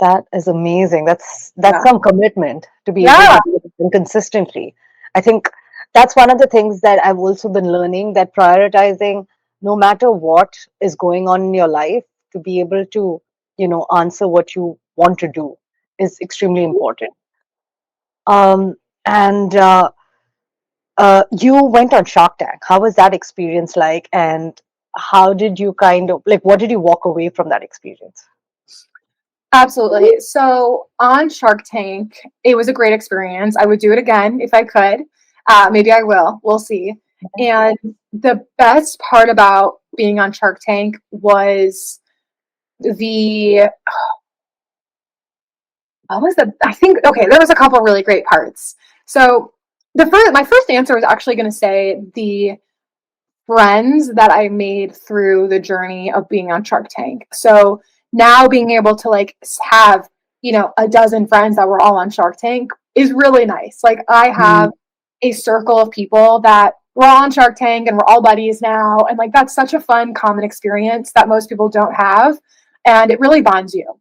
That is amazing. That's some commitment to be able to do it consistently. I think that's one of the things that I've also been learning, that prioritizing, no matter what is going on in your life, to be able to, answer what you want to do is extremely important. And you went on Shark Tank. How was that experience like? And how did you what did you walk away from that experience? Absolutely. So on Shark Tank, it was a great experience. I would do it again if I could. Maybe I will. We'll see. And the best part about being on Shark Tank was there was a couple really great parts. So my first answer was actually going to say the friends that I made through the journey of being on Shark Tank. So now being able to like have, a dozen friends that were all on Shark Tank is really nice. Like I have a circle of people that we're all on Shark Tank and we're all buddies now. And like, that's such a fun, common experience that most people don't have. And it really bonds you.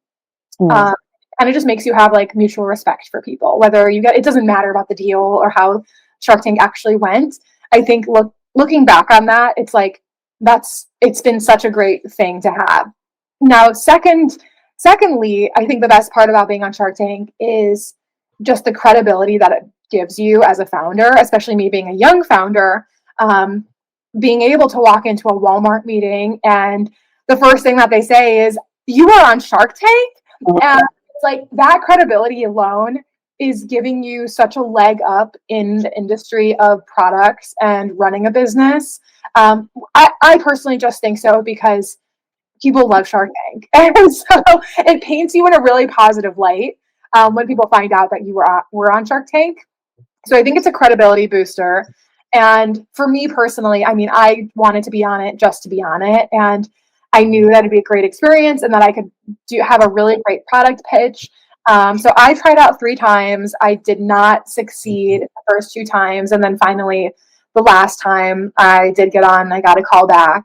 And it just makes you have like mutual respect for people, whether it doesn't matter about the deal or how Shark Tank actually went. I think looking back on that, it's like, it's been such a great thing to have. Now, secondly, I think the best part about being on Shark Tank is just the credibility that it gives you as a founder, especially me being a young founder, being able to walk into a Walmart meeting and the first thing that they say is, you are on Shark Tank? And it's like that credibility alone is giving you such a leg up in the industry of products and running a business. I personally just think so because people love Shark Tank. And so it paints you in a really positive light when people find out that you were on Shark Tank. So I think it's a credibility booster. And for me personally, I mean, I wanted to be on it just to be on it. And I knew that it'd be a great experience and that I could have a really great product pitch. So I tried out 3 times. I did not succeed the first 2 times. And then finally, the last time I did get on, I got a call back.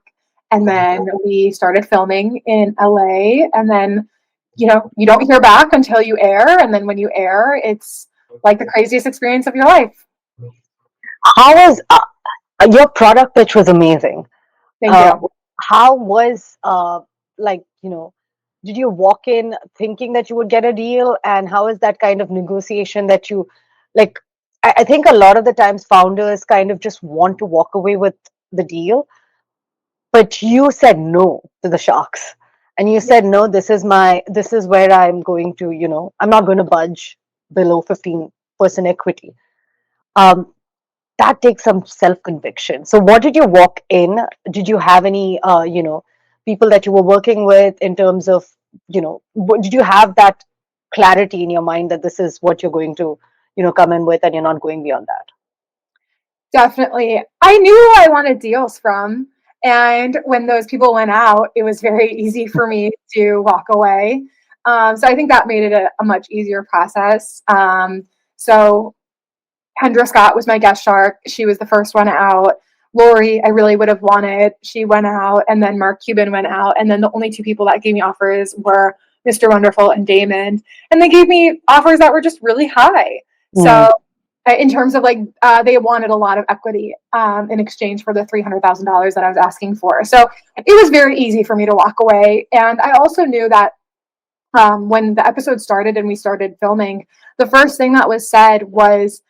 And then we started filming in LA. And then, you don't hear back until you air. And then when you air, it's like the craziest experience of your life. How was your product pitch was amazing. Thank you. How was did you walk in thinking that you would get a deal, and how is that kind of negotiation that you like? I think a lot of the times founders kind of just want to walk away with the deal, but you said no to the sharks, and you said no. This is where I'm going to. I'm not going to budge below 15% equity. That takes some self-conviction. So what did you walk in? Did you have any, people that you were working with in terms of, did you have that clarity in your mind that this is what you're going to, come in with and you're not going beyond that? Definitely. I knew who I wanted deals from. And when those people went out, it was very easy for me to walk away. So I think that made it a much easier process. So Kendra Scott was my guest shark. She was the first one out. Lori, I really would have wanted. She went out. And then Mark Cuban went out. And then the only 2 people that gave me offers were Mr. Wonderful and Damon. And they gave me offers that were just really high. So in terms of like they wanted a lot of equity in exchange for the $300,000 that I was asking for. So it was very easy for me to walk away. And I also knew that when the episode started and we started filming, the first thing that was said was,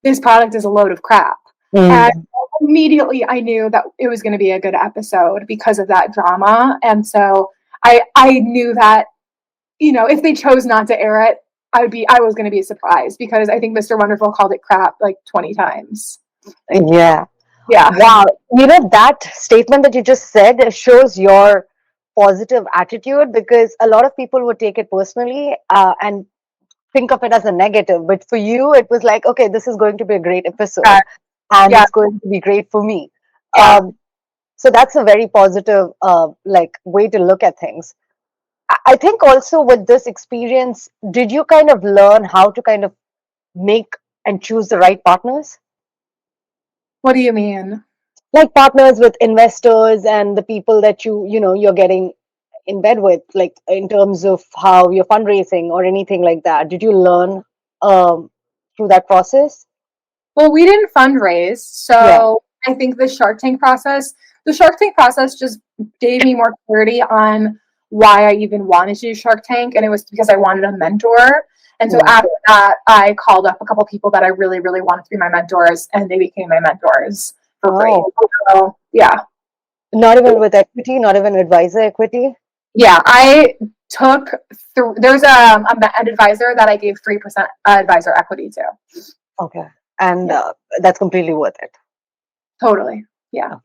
this product is a load of crap. And immediately I knew that it was going to be a good episode because of that drama. And so I knew that, you know, if they chose not to air it, I was going to be surprised, because I think Mr. Wonderful called it crap like 20 times. Yeah. Yeah. Wow. You know, that statement that you just said shows your positive attitude, because a lot of people would take it personally and think of it as a negative. But for you, it was like, okay, this is going to be a great episode and Yeah. it's going to be great for me. Yeah. So that's a very positive like way to look at things. I think also with this experience, did you kind of learn how to kind of make and choose the right partners? What do you mean? Like partners with investors and the people that you're getting in bed with, like in terms of how you're fundraising or anything like that. Did you learn through that process? Well, we didn't fundraise, Yeah. so I think the Shark Tank process just gave me more clarity on why I even wanted to do Shark Tank, and it was because I wanted a mentor. And so Mm. after that, I called up a couple people that I really, really wanted to be my mentors, and they became my mentors for free. Oh, So yeah, not even with equity, not even advisor equity. yeah, I took there's an advisor that I gave 3% advisor equity to. Okay, and Yeah, that's completely worth it. totally. Yeah.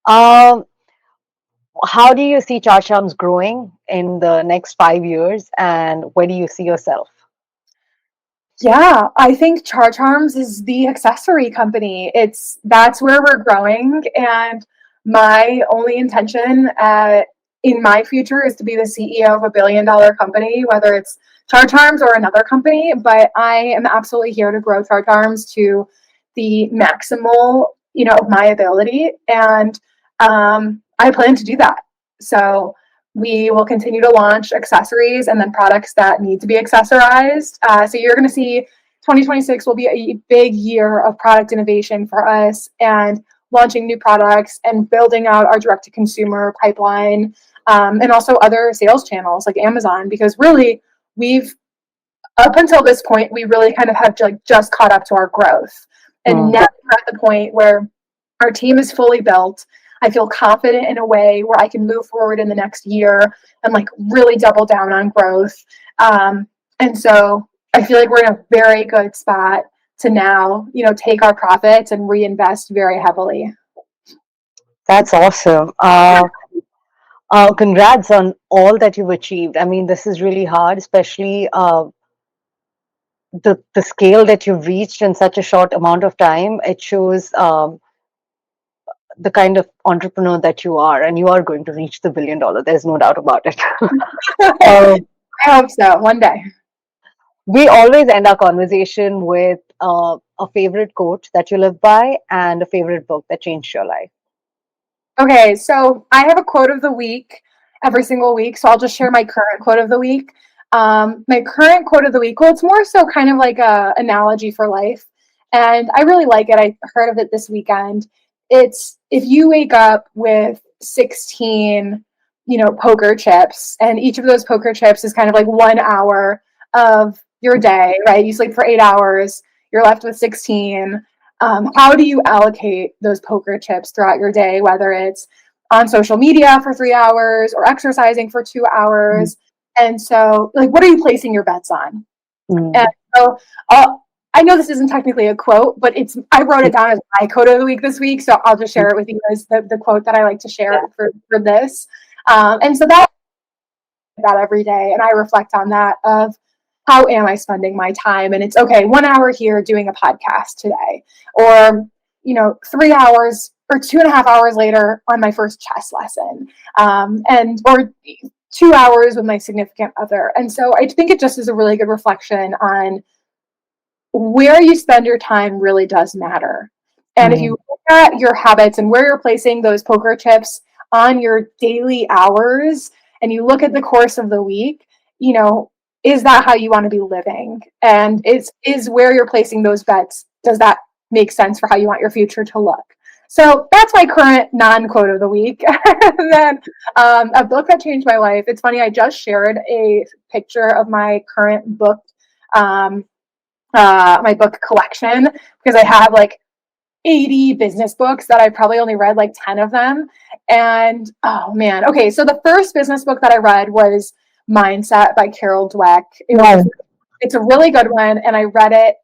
Um, how do you see CharCharms growing in the next 5 years, and where do you see yourself? Yeah, I think CharCharms is the accessory company. That's where we're growing, and my only intention in my future is to be the CEO of a billion-dollar company, whether it's CharCharms or another company. But I am absolutely here to grow CharCharms to the maximal, of my ability, and I plan to do that. So we will continue to launch accessories and then products that need to be accessorized. So you're going to see 2026 will be a big year of product innovation for us, and launching new products and building out our direct to consumer pipeline, and also other sales channels like Amazon, because really we've up until this point, we really kind of have just caught up to our growth. And now we're at the point where our team is fully built. I feel confident in a way where I can move forward in the next year and like really double down on growth. And so I feel like we're in a very good spot to now, take our profits and reinvest very heavily. That's awesome. Congrats on all that you've achieved. I mean, this is really hard, especially the scale that you've reached in such a short amount of time. It shows the kind of entrepreneur that you are, and you are going to reach the $1 billion. There's no doubt about it. I hope so, one day. We always end our conversation with a favorite quote that you live by and a favorite book that changed your life. Okay, so I have a quote of the week every single week. So I'll just share my current quote of the week. My current quote of the week, well, it's more so kind of like a analogy for life. And I really like it. I heard of it this weekend. It's, if you wake up with 16, poker chips, and each of those poker chips is kind of like 1 hour of your day, right? You sleep for 8 hours, you're left with 16. How do you allocate those poker chips throughout your day, whether it's on social media for 3 hours or exercising for 2 hours? And so, like, what are you placing your bets on? And so, I know this isn't technically a quote, but I wrote it down as my quote of the week this week. So I'll just share it with you as the quote that I like to share for this. And so that every day, and I reflect on that of, how am I spending my time? And it's okay, 1 hour here doing a podcast today, or 3 hours or 2.5 hours later on my first chess lesson, and or 2 hours with my significant other. And so I think it just is a really good reflection on where you spend your time really does matter. And if you look at your habits and where you're placing those poker chips on your daily hours, and you look at the course of the week, is that how you want to be living? And is where you're placing those bets, does that make sense for how you want your future to look? So that's my current non-quote of the week. And then a book that changed my life. It's funny, I just shared a picture of my current book, my book collection, because I have like 80 business books that I probably only read like 10 of them. And oh man, okay, so the first business book that I read was Mindset by Carol Dweck. It's a really good one, and I read it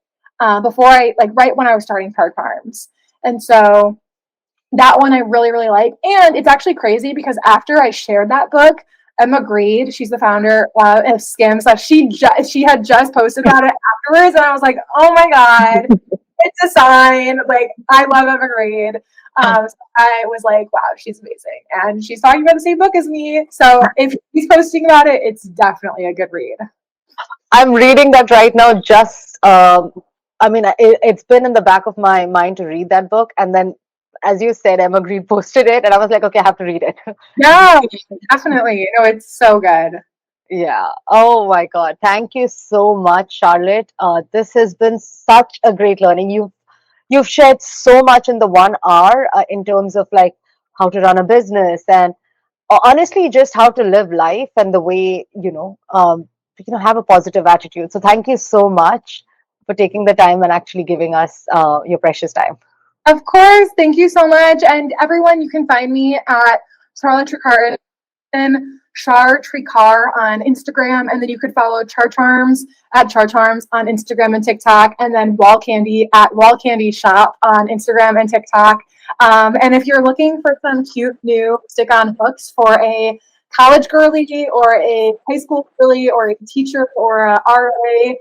before right when I was starting CharCharms. And so that one I really, really like. And it's actually crazy because after I shared that book, Emma Grede, she's the founder of Skims, she had just posted about it afterwards, and I was like, oh my God, it's a sign. Like, I love Emma Grede. So I was like, wow, she's amazing. And she's talking about the same book as me. So if she's posting about it, it's definitely a good read. I'm reading that right now. It's been in the back of my mind to read that book. And then, as you said, Emma Grede posted it, and I was like, okay, I have to read it. No, definitely. No, it's so good. Yeah. Oh my God. Thank you so much, Charlotte. This has been such a great learning. You've shared so much in the 1 hour in terms of like how to run a business and honestly just how to live life and the way have a positive attitude. So thank you so much for taking the time and actually giving us your precious time. Of course. Thank you so much. And everyone, you can find me at Charlotte Trecartin, Tricar on Instagram, and then you could follow CharCharms at CharCharms on Instagram and TikTok, and then Wall Candy at Wall Candy Shop on Instagram and TikTok. And if you're looking for some cute new stick-on hooks for a college girly or a high school girly or a teacher or a RA,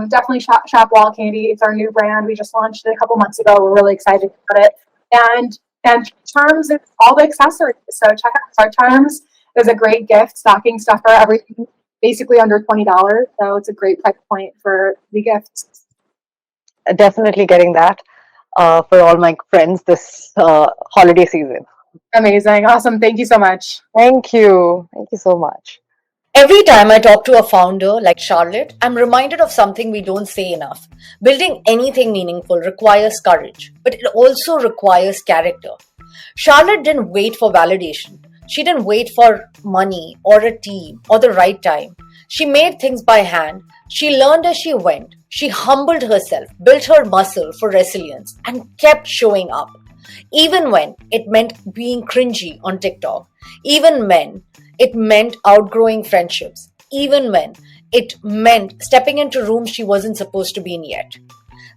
definitely shop Wall Candy. It's our new brand. We just launched it a couple months ago. We're really excited about it. And Charms is all the accessories. So check out CharCharms. There's a great gift, stocking stuffer, everything basically under $20. So it's a great price point for the gifts. Definitely getting that for all my friends this holiday season. Amazing. Awesome. Thank you so much. Thank you. Thank you so much. Every time I talk to a founder like Charlotte, I'm reminded of something we don't say enough. Building anything meaningful requires courage, but it also requires character. Charlotte didn't wait for validation. She didn't wait for money or a team or the right time. She made things by hand. She learned as she went. She humbled herself, built her muscle for resilience, and kept showing up. Even when it meant being cringy on TikTok. Even when it meant outgrowing friendships. Even when it meant stepping into rooms she wasn't supposed to be in yet.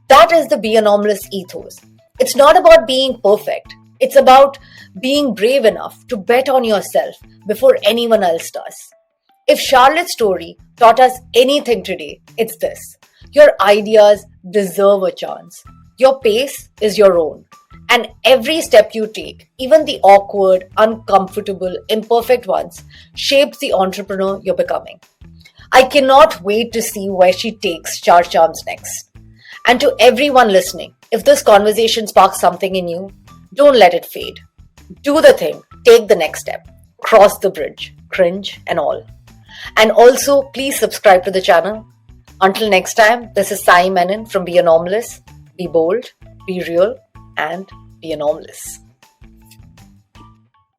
That is the Be Anomalous ethos. It's not about being perfect. It's about being brave enough to bet on yourself before anyone else does. If Charlotte's story taught us anything today, it's this. Your ideas deserve a chance. Your pace is your own. And every step you take, even the awkward, uncomfortable, imperfect ones, shapes the entrepreneur you're becoming. I cannot wait to see where she takes CharCharms next. And to everyone listening, if this conversation sparks something in you, don't let it fade. Do the thing, take the next step, cross the bridge, cringe and all. And also, please subscribe to the channel. Until next time, this is Sai Menon from Be Anomalous. Be bold, be real, and be anomalous.